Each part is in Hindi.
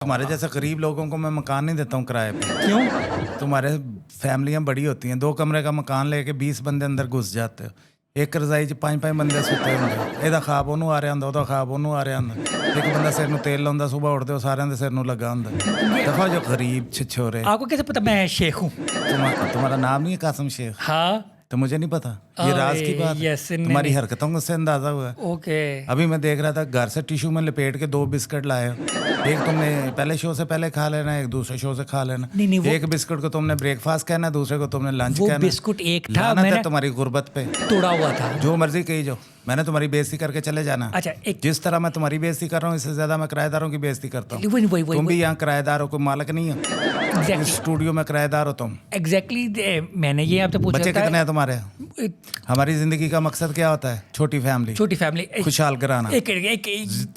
तुम्हारे जैसे गरीब लोगों को मैं मकान नहीं देता हूँ किराए पे। क्यों? तुम्हारे फैमिलियाँ बड़ी होती हैं, 2 कमरे का मकान लेके 20 बंदे अंदर घुस जाते हो। एक रजाई 'ਚ 5-5 ਬੰਦੇ ਸੁੱਤੇ ਹੁੰਦੇ, ਇਹਦਾ ਖਾਬ ਉਹਨੂੰ ਆ ਰਿਹਾ ਹੁੰਦਾ, ਉਹਦਾ ਖਾਬ ਉਹਨੂੰ ਆ ਰਿਹਾ ਹੁੰਦਾ। ਇੱਕ ਬੰਦਾ ਸਿਰ ਨੂੰ ਤੇਲ ਲਾਉਂਦਾ, ਸੁਬਾਹ ਉੱਠਦੇ ਹੋ ਸਾਰਿਆਂ ਦੇ ਸਿਰ ਨੂੰ ਲੱਗਾ ਹੁੰਦਾ। दफा जो गरीब छिछोरे। आपको कैसे पता मैं शेख हूँ? तुम्हारा नाम नहीं है कासिम शेख? हाँ तो मुझे नहीं पता, ये राज की बात है। तुम्हारी हरकतों से अंदाजा हुआ है। ओके। अभी मैं देख रहा था घर से टिश्यू में लपेट के 2 बिस्किट लाए हो। एक तुमने पहले शो से पहले खा लेना, एक दूसरे शो से खा लेना। नहीं, एक बिस्कुट को तुमने ब्रेकफास्ट कहना, दूसरे को तुमने लंच कहना। बिस्कुट एक था, मैंने तुम्हारी गुर्बत पे तोड़ा हुआ था। जो मर्जी कही जो, मैंने तुम्हारी बेइज्जती करके चले जाना। अच्छा, जिस तरह मैं तुम्हारी बेइज्जती कर रहा हूँ, इससे ज्यादा मैं किराएदारों की बेइज्जती करता हूँ। वही तुम भी यहाँ किराएदार हो, कोई मालिक नहीं हो। स्टूडियो में किराएदार हो तुम। एग्जैक्टली। मैंने ये आपसे पूछा, बच्चे कितने हैं तुम्हारे? हमारी जिंदगी का मकसद क्या होता है? छोटी फैमिली खुशहाल कराना।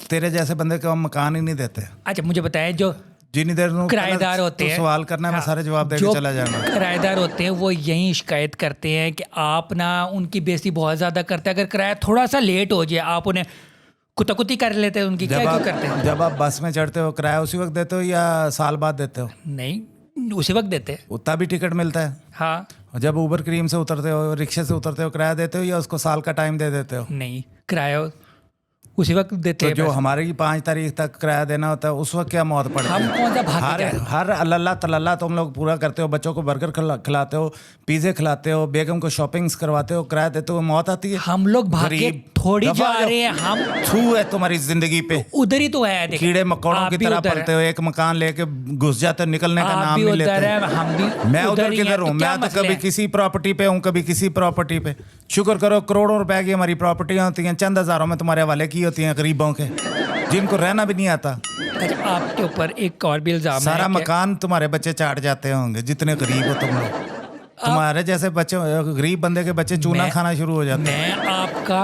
तेरे जैसे बंदे को हम मकान ही नहीं देते। अच्छा, मुझे बताएं, जो जितनी देर किराएदार होते हैं, सवाल करना है, मैं सारे जवाब देके चला जाना। किराएदार होते हैं वो यही शिकायत करते हैं कि आप ना उनकी बेइज्जती बहुत ज्यादा करते हैं। अगर किराया थोड़ा सा लेट हो जाए, आप उन्हें कुताकुती कर लेते हैं उनकी। क्या क्यों करते हैं? जब आप बस में चढ़ते हो, किराया उसी वक्त देते हो या साल बाद देते हो? नहीं, उसी वक्त देते हैं। उतना भी टिकट मिलता है? हाँ। जब ऊबर क्रीम से उतरते हो, रिक्शे से उतरते हो, किराया देते हो या उसको साल का टाइम दे देते हो? नहीं, किराया उसी वक्त देते हैं। जो हमारे 5 तारीख तक किराया देना होता है, उस वक्त क्या मौत पड़ती है? हम कौन सा भाग हर अल्लाह तल्ला तुम लोग पूरा करते हो। बच्चों को बर्गर खिलाते हो, पिज़्ज़े खिलाते हो, बेगम को शॉपिंग्स करवाते हो, किराया देते हो, मौत आती है। हम लोग भागे थोड़ी जा रहे हैं। हम छू है तुम्हारी जिंदगी पे, उधर ही तो है। कीड़े मकोड़ों की तरह पलते हो। एक मकान लेके घुस जाते हो, निकलने का नाम नहीं लेते। हम भी मैं उधर किधर हूँ? मैं तो कभी किसी प्रॉपर्टी पे हूँ, कभी किसी प्रॉपर्टी पे। शुक्र करो, करोड़ों रुपए की हमारी प्रॉपर्टियाँ होती हैं, चंद हजारों में तुम्हारे हवाले की होती हैं गरीबों के, जिनको रहना भी नहीं आता। अच्छा, आपके ऊपर एक और भी इल्जाम है। सारा मकान तुम्हारे बच्चे चाट जाते होंगे, जितने गरीब हो तुम लोग। तुम्हारे जैसे बच्चे, गरीब बंदे के बच्चे चूना खाना शुरू हो जाते हैं। मैं आपका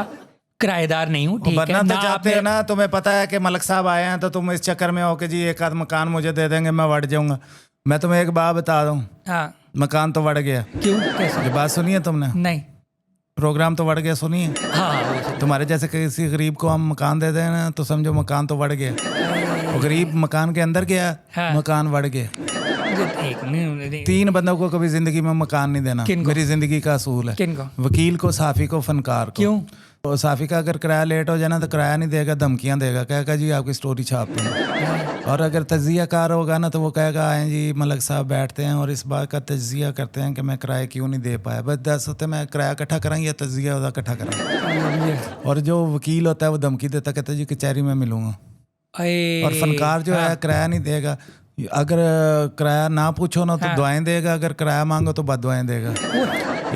किराएदार नहीं हूँ, ठीक है? बनना तो चाहते हो ना। तुम्हें पता है कि मलक साहब आए हैं, तो तुम इस चक्कर में हो कि जी एक आध मकान मुझे दे देंगे, मैं बढ़ जाऊंगा। मैं तुम्हें एक बात बता दूं, हाँ। मकान तो बढ़ गया। क्यों? कैसे? ये बात सुनी है तुमने? नहीं। प्रोग्राम तो बढ़ गया, सुनी है? हाँ। तुम्हारे जैसे किसी गरीब को हम मकान दे दें ना, तो समझो मकान तो बढ़ गया। वो गरीब मकान के अंदर गया, हाँ। मकान बढ़ गया। 3 बंदों को कभी जिंदगी में मकान नहीं देना, मेरी जिंदगी का असूल है। किनको? वकील को, साफी को, फनकार को। क्यों? तो साफी का अगर किराया लेट हो जाए ना, तो किराया नहीं देगा, धमकियां देगा, कहेगा जी आपकी स्टोरी छाप दूंगा। और अगर तजिया कार होगा ना, तो वो कहेगा आए जी मलक साहब बैठते हैं और इस बात का तजिया करते हैं कि मैं किराया क्यों नहीं दे पाया। बस 10 होते मैं किराया इकट्ठा कराएं या तजिया इकट्ठा कराएं। और जो वकील होता है वो धमकी देता, कहता है जी कचहरी में मिलूंगा। और फनकार जो है किराया नहीं देगा। अगर किराया ना पूछो ना, तो दुआएं देगा, अगर किराया मांगो तो बददुआएं देगा।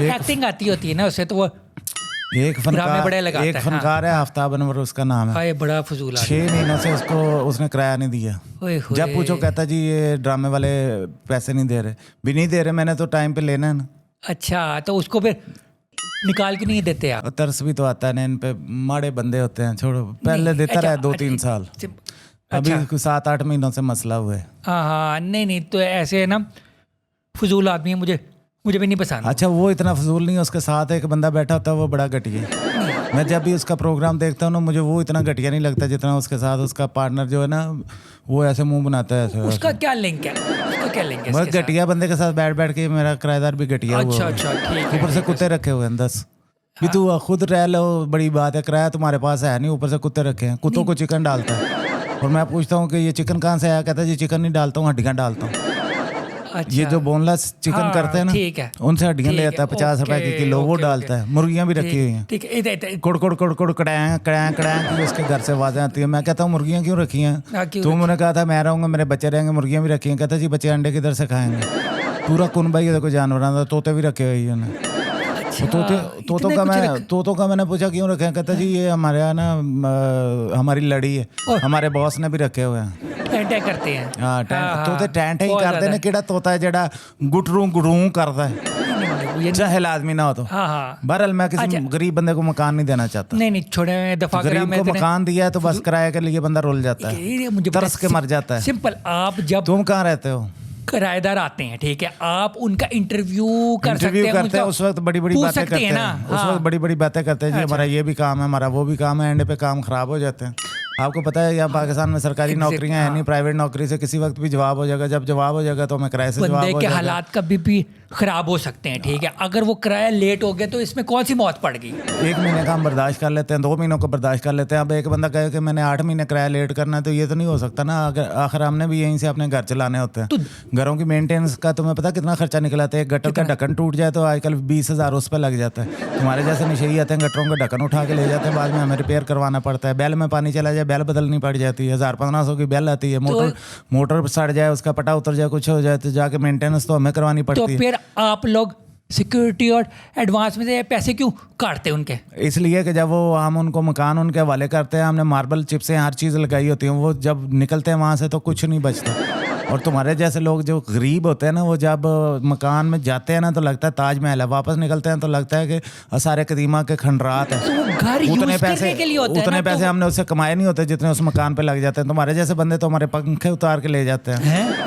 एक्टिंग आती होती है ना उससे, तो वो एक फनकार है, आफ्ताब अनवर उसका नाम है। बड़ा फजूल। 6 महीनों से उसने किराया नहीं दिया। जब पूछो कहता जी ये ड्रामे वाले पैसे नहीं दे रहे। भी नहीं दे रहे, मैंने तो टाइम पे लेना है ना। अच्छा, तो उसको फिर निकाल के नहीं देते आप? तरस भी तो आता है ना इन पे, माड़े बंदे होते हैं। छोड़ो, पहले देता रहा 2-3 साल, अभी 7-8 महीनों से मसला हुआ है। हाँ, नहीं, तो ऐसे है ना, फजूल आदमी है, मुझे भी नहीं पसंद। अच्छा, वो इतना फजूल नहीं है, उसके साथ एक बंदा बैठा होता है, वो बड़ा घटिया। मैं जब भी उसका प्रोग्राम देखता हूँ ना, मुझे वो इतना घटिया नहीं लगता जितना उसके साथ उसका पार्टनर जो है ना, वो ऐसे मुंह बनाता है। उसका क्या लिंक है? मैं घटिया बंदे के साथ बैठ के, मेरा किराएदार भी घटिया हुआ। अच्छा, ठीक है। ऊपर से कुत्ते रखे हुए हैं 10। भी तू खुद रह लो, बड़ी बात है। किराया तुम्हारे पास है नहीं, ऊपर से कुत्ते रखे हैं। कुत्तों को चिकन डालता है। और मैं पूछता हूँ कि ये चिकन कहाँ से आया? कहता है जी चिकन नहीं डालता हूँ, हड्डियाँ डालता हूँ। अच्छा। ये जो बोनलेस चिकन करते हैं ना, उनसे हड्डियाँ ले आता है 50 रुपए की किलो, वो डालता है। मुर्गियाँ भी रखी हुई हैं, कुड़ कड़ाएं उसके घर से आवाजें आती है। मैं कहता हूँ मुर्गियाँ क्यों रखी हैं? तुमने कहा था मैं रहूँगा, मेरे बच्चे रहेंगे, मुर्गियाँ भी रखी हैं। कहता जी बच्चे अंडे किधर से खाएंगे? पूरा कुनबा ही देखो जानवर, तोते भी रखे हुए हैं। तोतों का मैंने पूछा क्यों रखे हैं? कहता जी ये हमारे यहाँ ना हमारी लड़ी है, हमारे बॉस ने भी रखे हुए हैं। टैंटे करते हैं। हाँ, तोते टैंटे ही करते हैं। केड़ा तोता है जेड़ा गुटरू करता है, जाहिल आदमी ना हो तो। बहरहाल मैं किसी गरीब बंदे को मकान नहीं देना चाहता। नहीं, छोड़े दफा गरीब को मकान दिया है तो बस किराए के लिए बंदा रुल जाता है, तरस के मर जाता है। सिंपल। आप जब तुम कहाँ रहते हो? किराएदार आते हैं, ठीक है, आप उनका इंटरव्यू करते हैं। उस वक्त बड़ी बड़ी बातें करते हैं। उस वक्त बड़ी बड़ी बातें करते हैं जी हमारा ये भी काम है, हमारा वो भी काम है। एंड पे काम खराब हो जाते हैं। आपको पता है यहाँ पाकिस्तान में सरकारी नौकरियां हैं नहीं, प्राइवेट नौकरी से किसी वक्त भी जवाब हो जाएगा। जब जवाब हो जाएगा तो हमें किराए से जवाब बंदे हो के जाएगा। हालात कभी भी खराब हो सकते हैं, ठीक है। अगर वो किराया लेट हो गया तो इसमें कौन सी मौत पड़ गई? 1 महीने का हम बर्दाश्त कर लेते हैं, 2 महीनों को बर्दाश्त कर लेते हैं। अब एक बंदा कहे कि मैंने 8 महीने किराया लेट करना है, तो ये तो नहीं हो सकता ना। अगर आखिर हमने भी यहीं से अपने घर चलाने होते हैं। घरों की मेंटेनेंस का तुम्हें पता कितना खर्चा निकलाता है? एक गटर का ढक्कन टूट जाए तो आजकल 20,000 उस पर लग जाता है। तुम्हारे जैसे नशेड़ी आते हैं, गटरों का ढक्कन उठा के ले जाते हैं, बाद में हमें रिपेयर करवाना पड़ता है। बैल में पानी चला जाए, बैल बदलनी पड़ जाती है, 1000-1500 की बैल आती है। मोटर सड़ जाए, उसका पटा उतर जाए, कुछ हो जाए तो जाके मेंटेनेंस तो हमें करवानी तो पड़ती है। फिर आप लोग सिक्योरिटी और एडवांस में से पैसे क्यों काटते हैं उनके? इसलिए कि जब वो हम उनको मकान उनके हवाले करते हैं, हमने मार्बल चिप्सें हर चीज़ लगाई होती हैं, वो जब निकलते हैं वहाँ से तो कुछ नहीं बचता। और तुम्हारे जैसे लोग जो गरीब होते हैं ना, वो जब मकान में जाते हैं ना तो लगता है ताजमहल है, वापस निकलते हैं तो लगता है कि सारे कदीमा के खंडरात हैं। तो वो घर यूज करने के लिए होते हैं ना, उतने पैसे तो हमने उससे कमाए नहीं होते जितने उस मकान पे लग जाते हैं। तुम्हारे जैसे बंदे तो हमारे पंखे उतार के ले जाते हैं।